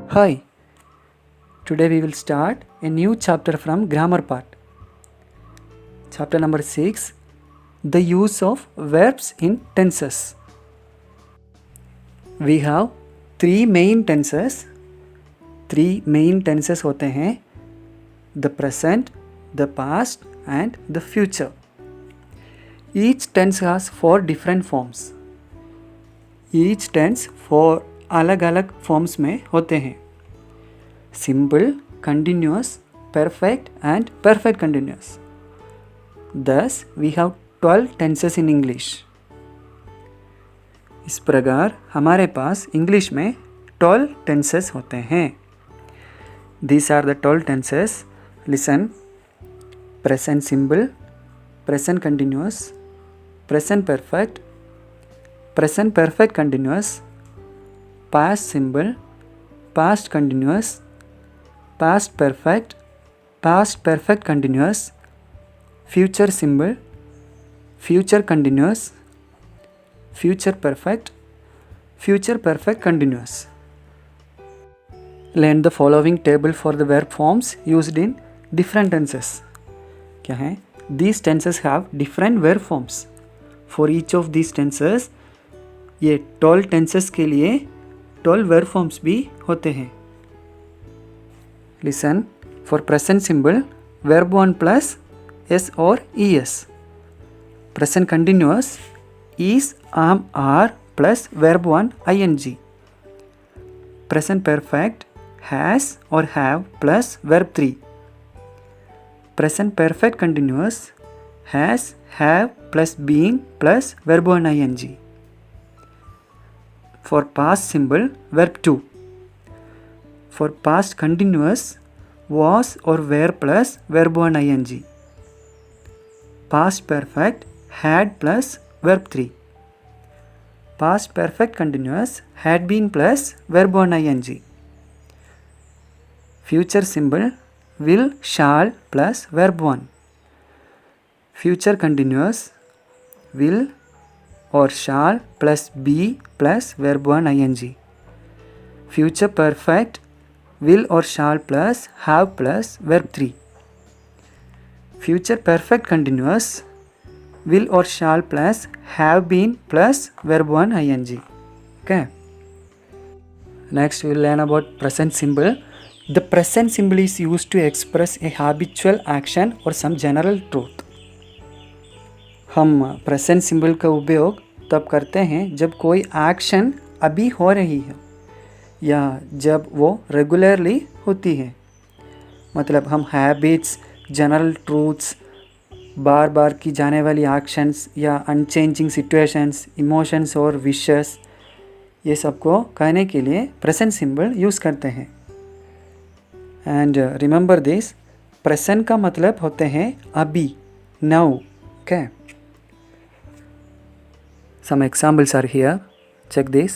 Hi, today we will start a new chapter from grammar part. Chapter number 6, the use of verbs in tenses. We have three main tenses. Three main tenses होते हैं the present, the past and the future. Each tense has four different forms. Each tense four अलग अलग forms में होते हैं simple continuous perfect and perfect continuous thus we have 12 tenses in English. इस प्रकार हमारे पास इंग्लिश में 12 tenses होते हैं. These are the 12 tenses. Listen: present simple, present continuous, present perfect, present perfect continuous, past simple, past continuous, past perfect continuous, future simple, future continuous, future perfect continuous. Learn the following table for the verb forms used in different tenses. क्या है? These tenses have different verb forms. For each of these tenses, ये 12 tenses के लिए 12 verb forms भी होते हैं. Listen. For present simple, verb 1 plus s or es. Present continuous, is, am, are plus verb 1 ing. Present perfect, has or have plus verb 3. Present perfect continuous, has, have plus been plus verb 1 ing. For past simple, verb 2. For past continuous, was or were plus verb 1 ing. Past perfect, had plus verb 3. Past perfect continuous, had been plus verb 1 ing. Future simple, will, shall plus verb 1. Future continuous, will or shall plus be plus verb 1 ing. Future perfect, will or shall plus have plus verb 3. Future perfect continuous, will or shall plus have been plus verb 1 ing. Okay. Next we will learn about present simple. The present simple is used to express a habitual action or some general truth. हम present symbol का उपयोग तब करते हैं जब कोई action अभी हो रही है या जब वो रेगुलरली होती है. मतलब हम हैबिट्स, जनरल ट्रूथ्स, बार बार की जाने वाली एक्शंस या अनचेंजिंग सिचुएशंस, इमोशंस और विशेस, ये सबको कहने के लिए प्रेजेंट सिंबल यूज़ करते हैं. एंड रिमेंबर दिस, प्रेजेंट का मतलब होते हैं अभी, now. Okay. Some examples are here. Check this.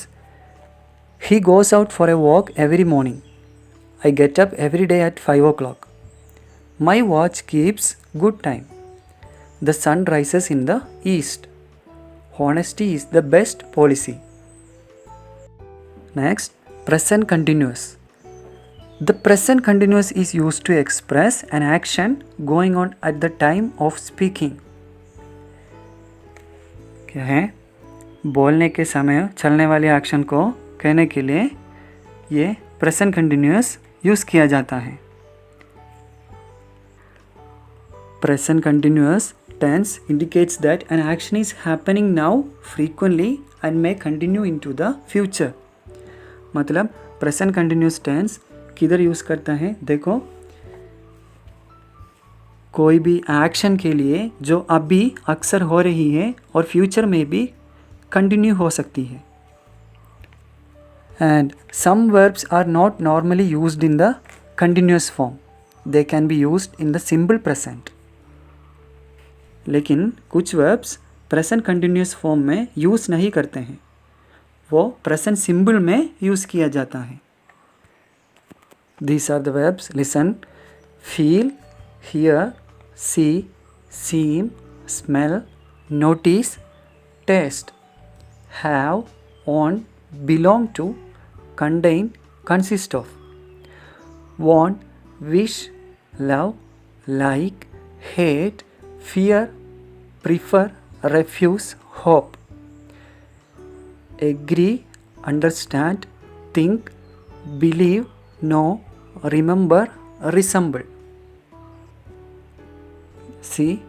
He goes out for a walk every morning. I get up every day at 5 o'clock. My watch keeps good time. The sun rises in the east. Honesty is the best policy. Next, present continuous. The present continuous is used to express an action going on at the time of speaking. क्या है? बोलने के समय चलने वाले action को कहने के लिए ये प्रेजेंट कंटिन्यूअस यूज़ किया जाता है. Present continuous tense indicates that an action is happening now frequently and may continue into the future. मतलब प्रेजेंट कंटिन्यूअस टेंस किधर यूज़ करता है? देखो, कोई भी एक्शन के लिए जो अभी अक्सर हो रही है और फ्यूचर में भी कंटिन्यू हो सकती है. And some verbs are not normally used in the continuous form. They can be used in the simple present. लेकिन कुछ वर्ब्स प्रेजेंट कंटिन्यूअस फॉर्म में यूज़ नहीं करते हैं, वो प्रेजेंट सिंपल में यूज़ किया जाता है. These are the verbs. Listen: feel, hear, see, seem, smell, notice, taste, have, own, belong to, contain, consist of. Want, wish, love, like, hate, fear, prefer, refuse, hope. Agree, understand, think, believe, know, remember, resemble. See,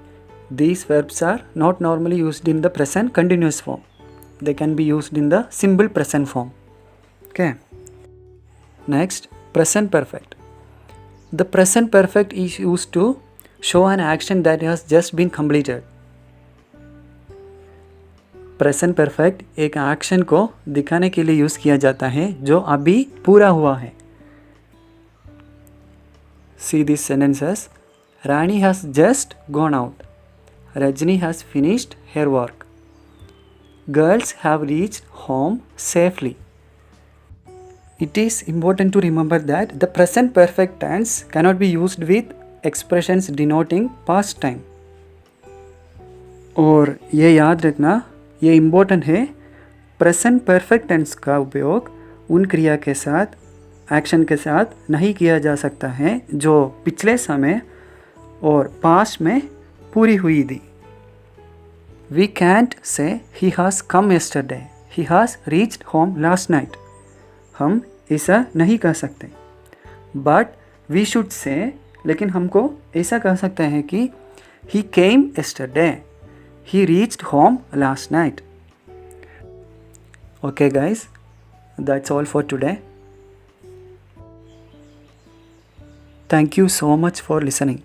these verbs are not normally used in the present continuous form. They can be used in the simple present form. Okay. Next, present perfect. The present perfect is used to show an action that has just been completed. Present perfect एक action को दिखाने के लिए use किया जाता है जो अभी पूरा हुआ है. See these sentences. Rani has just gone out. Rajni has finished her work. Girls have reached home safely. It is important to remember that the present perfect tense cannot be used with expressions denoting past time. और ये याद रखना, ये important है, present perfect tense का उपयोग उन क्रिया के साथ, एक्शन के साथ नहीं किया जा सकता है जो पिछले समय और पास्ट में पूरी हुई थी. We can't say he has come yesterday. He has reached home last night. हम ऐसा नहीं कह सकते. But we should say, लेकिन हमको ऐसा कह सकते हैं कि he came yesterday. He reached home last night. Okay guys, that's all for today. Thank you so much for listening.